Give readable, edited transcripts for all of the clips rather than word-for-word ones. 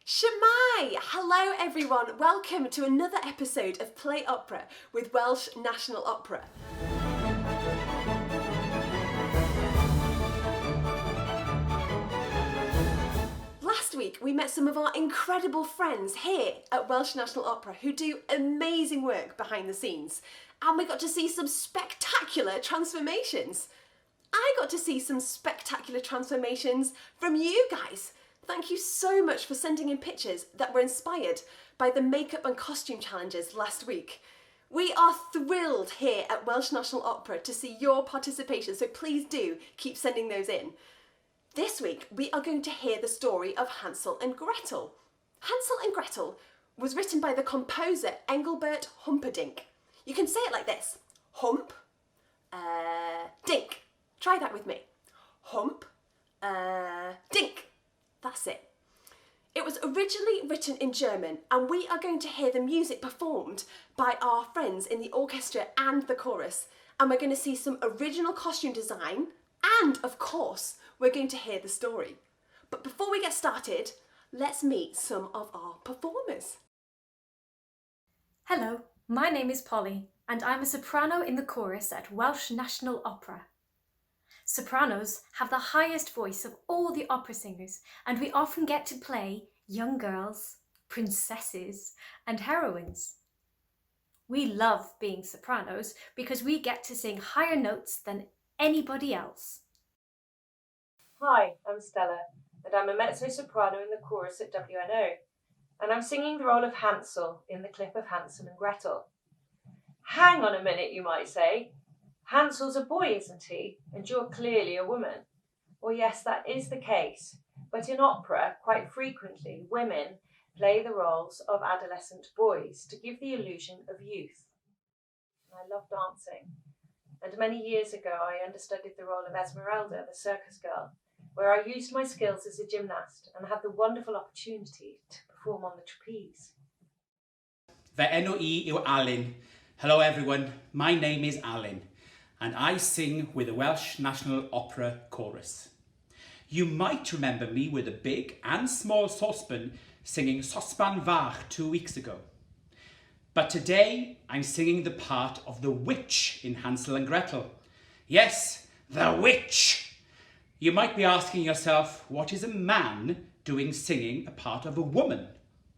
Shemai! Hello everyone, welcome to another episode of Play Opera with Welsh National Opera. Last week we met some of our incredible friends here at Welsh National Opera who do amazing work behind the scenes, and we got to see some spectacular transformations. I got to see some spectacular transformations from you guys. Thank you so much for sending in pictures that were inspired by the makeup and costume challenges last week. We are thrilled here at Welsh National Opera to see your participation, so please do keep sending those in. This week we are going to hear the story of Hansel and Gretel. Hansel and Gretel was written by the composer Engelbert Humperdinck. You can say it like this: hump, dink. Try that with me. Hump, dink. That's it. It was originally written in German, and we are going to hear the music performed by our friends in the orchestra and the chorus. And we're going to see some original costume design, and of course, we're going to hear the story. But before we get started, let's meet some of our performers. Hello, my name is Polly, and I'm a soprano in the chorus at Welsh National Opera. Sopranos have the highest voice of all the opera singers, and we often get to play young girls, princesses, and heroines. We love being sopranos because we get to sing higher notes than anybody else. Hi, I'm Stella, and I'm a mezzo-soprano in the chorus at WNO, and I'm singing the role of Hansel in the clip of Hansel and Gretel. Hang on a minute, you might say. Hansel's a boy, isn't he? And you're clearly a woman. Well, yes, that is the case. But in opera, quite frequently, women play the roles of adolescent boys to give the illusion of youth. I love dancing. And many years ago, I understudied the role of Esmeralda, the circus girl, where I used my skills as a gymnast and had the wonderful opportunity to perform on the trapeze. Fy enw I yw Alun. Hello everyone, my name is Alun, and I sing with the Welsh National Opera Chorus. You might remember me with a big and small saucepan singing Sosban Fach 2 weeks ago. But today I'm singing the part of the witch in Hansel and Gretel. Yes, the witch! You might be asking yourself, what is a man doing singing a part of a woman?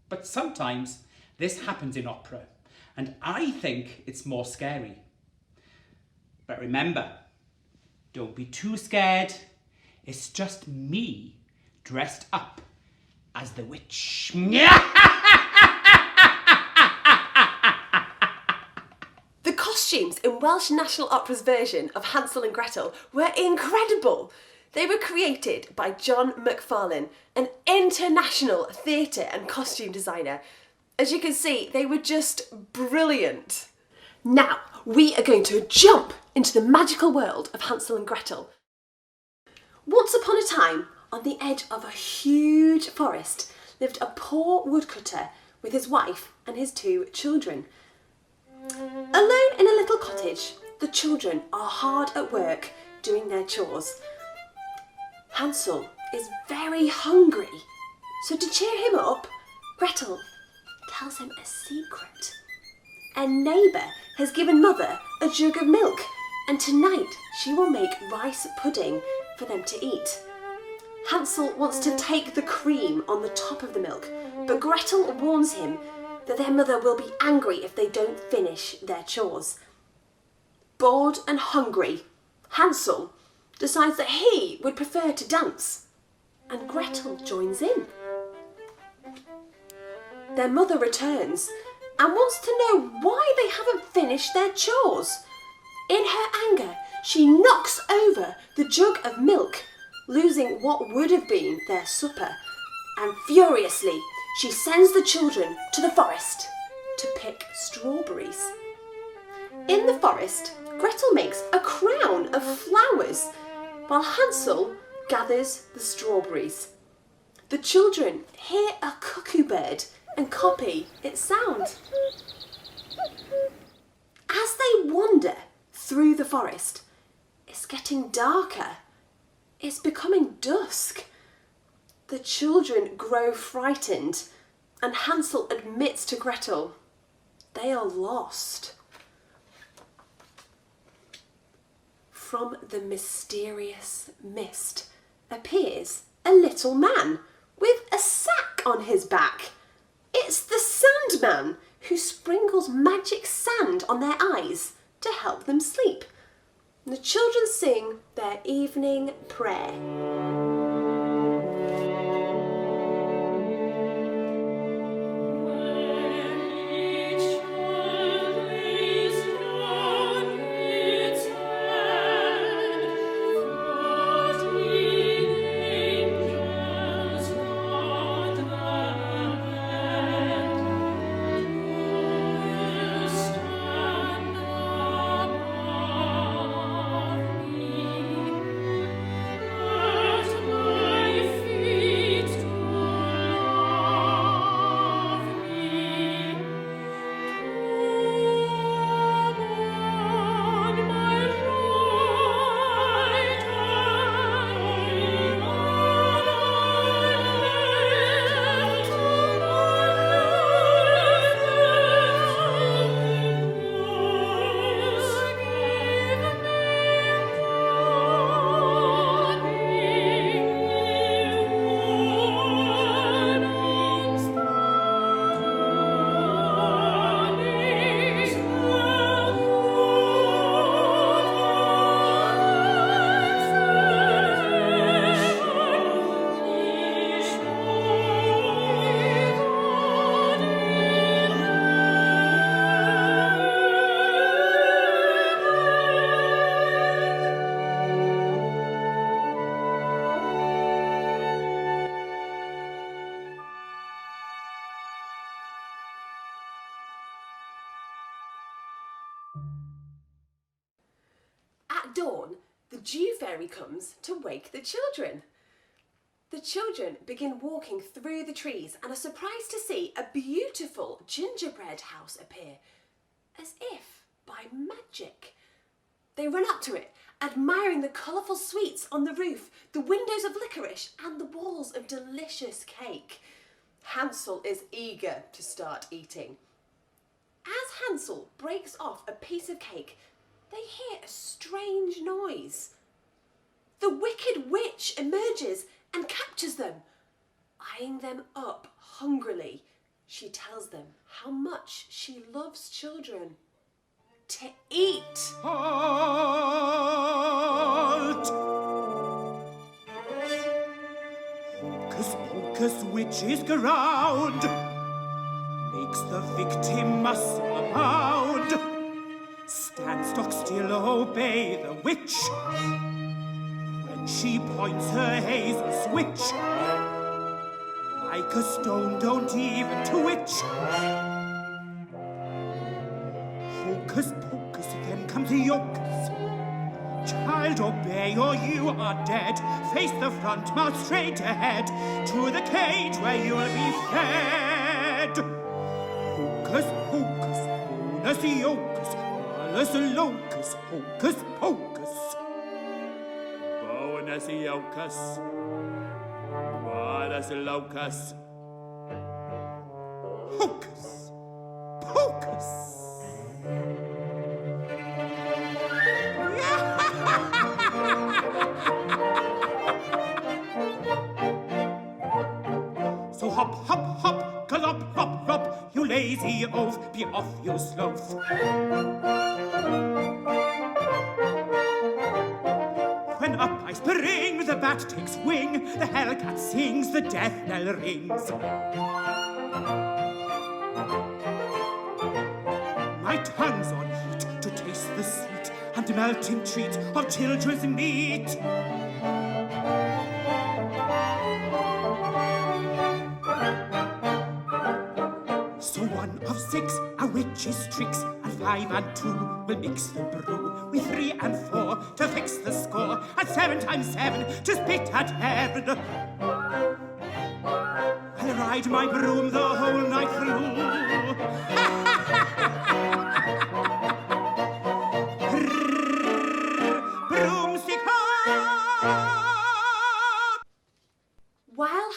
But sometimes this happens in opera, and I think it's more scary. But remember, don't be too scared. It's just me dressed up as the witch. The costumes in Welsh National Opera's version of Hansel and Gretel were incredible. They were created by John McFarlane, an international theatre and costume designer. As you can see, they were just brilliant. Now, we are going to jump into the magical world of Hansel and Gretel. Once upon a time, on the edge of a huge forest, lived a poor woodcutter with his wife and his 2 children. Alone in a little cottage, the children are hard at work doing their chores. Hansel is very hungry, so to cheer him up, Gretel tells him a secret. A neighbour has given Mother a jug of milk, and tonight she will make rice pudding for them to eat. Hansel wants to take the cream on the top of the milk, but Gretel warns him that their mother will be angry if they don't finish their chores. Bored and hungry, Hansel decides that he would prefer to dance, and Gretel joins in. Their mother returns and wants to know why they haven't finished their chores. In her anger, she knocks over the jug of milk, losing what would have been their supper, and furiously she sends the children to the forest to pick strawberries. In the forest, Gretel makes a crown of flowers, while Hansel gathers the strawberries. The children hear a cuckoo bird and copy its sound. As they wander through the forest, it's getting darker. It's becoming dusk. The children grow frightened, and Hansel admits to Gretel they are lost. From the mysterious mist appears a little man with a sack on his back. It's the Sandman, who sprinkles magic sand on their eyes to help them sleep. The children sing their evening prayer. At dawn, the Dew Fairy comes to wake the children. The children begin walking through the trees and are surprised to see a beautiful gingerbread house appear, as if by magic. They run up to it, admiring the colourful sweets on the roof, the windows of licorice and the walls of delicious cake. Hansel is eager to start eating. As Hansel breaks off a piece of cake, they hear a strange noise. The wicked witch emerges and captures them. Eyeing them up hungrily, she tells them how much she loves children. To eat. Halt! Hocus pocus witch's ground makes the victim muscle abound. Stand stock still, obey the witch. When she points her hazel switch, like a stone, don't even twitch. Hocus pocus, then comes the yolks. Child, obey or you are dead. Face the front, mouth straight ahead, to the cage where you'll be fed. Hocus pocus, bonus yolks, bonus locus, hocus pocus. Bonus yolkus, bonus locus, hocus pocus. So hop, hop, hop, gallop, hop, hop, you lazy oaf, be off, you sloth. When up I spring, the bat takes wing, the hellcat sings, the death knell rings. My tongue's on heat to taste the sweet and melting treat of children's meat. So 1 of 6 are witch's tricks, and 5 and 2 will mix the brew, with 3 and 4 to fix the score, and 7 times 7 to spit at heaven. I'll ride my broom the whole night through. While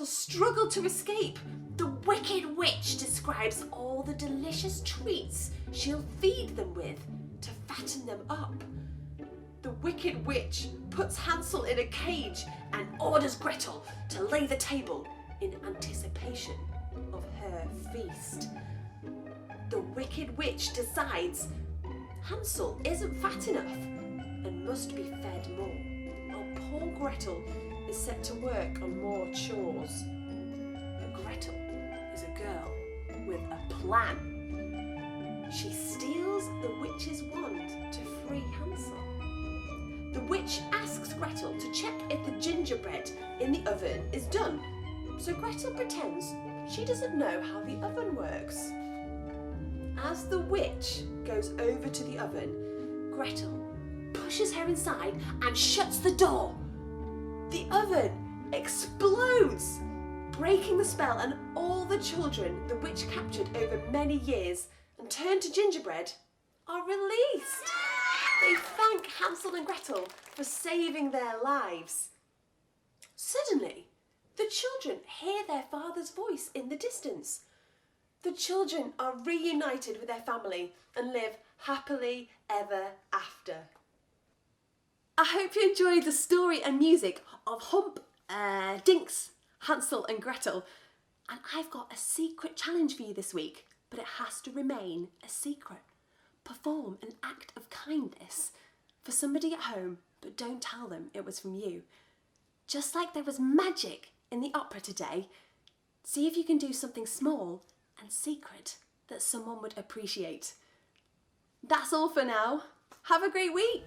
Gretel struggle to escape, the wicked witch describes all the delicious treats she'll feed them with to fatten them up. The wicked witch puts Hansel in a cage and orders Gretel to lay the table in anticipation of her feast. The wicked witch decides Hansel isn't fat enough and must be fed more, while poor Gretel is set to work on more chores. But Gretel is a girl with a plan. She steals the witch's wand to free Hansel. The witch asks Gretel to check if the gingerbread in the oven is done, so Gretel pretends she doesn't know how the oven works. As the witch goes over to the oven, Gretel pushes her inside and shuts the door. The oven explodes, breaking the spell, and all the children the witch captured over many years and turned to gingerbread are released. They thank Hansel and Gretel for saving their lives. Suddenly, the children hear their father's voice in the distance. The children are reunited with their family and live happily ever after. I hope you enjoyed the story and music of Dinks, Hansel and Gretel. And I've got a secret challenge for you this week, but it has to remain a secret. Perform an act of kindness for somebody at home, but don't tell them it was from you. Just like there was magic in the opera today, see if you can do something small and secret that someone would appreciate. That's all for now. Have a great week.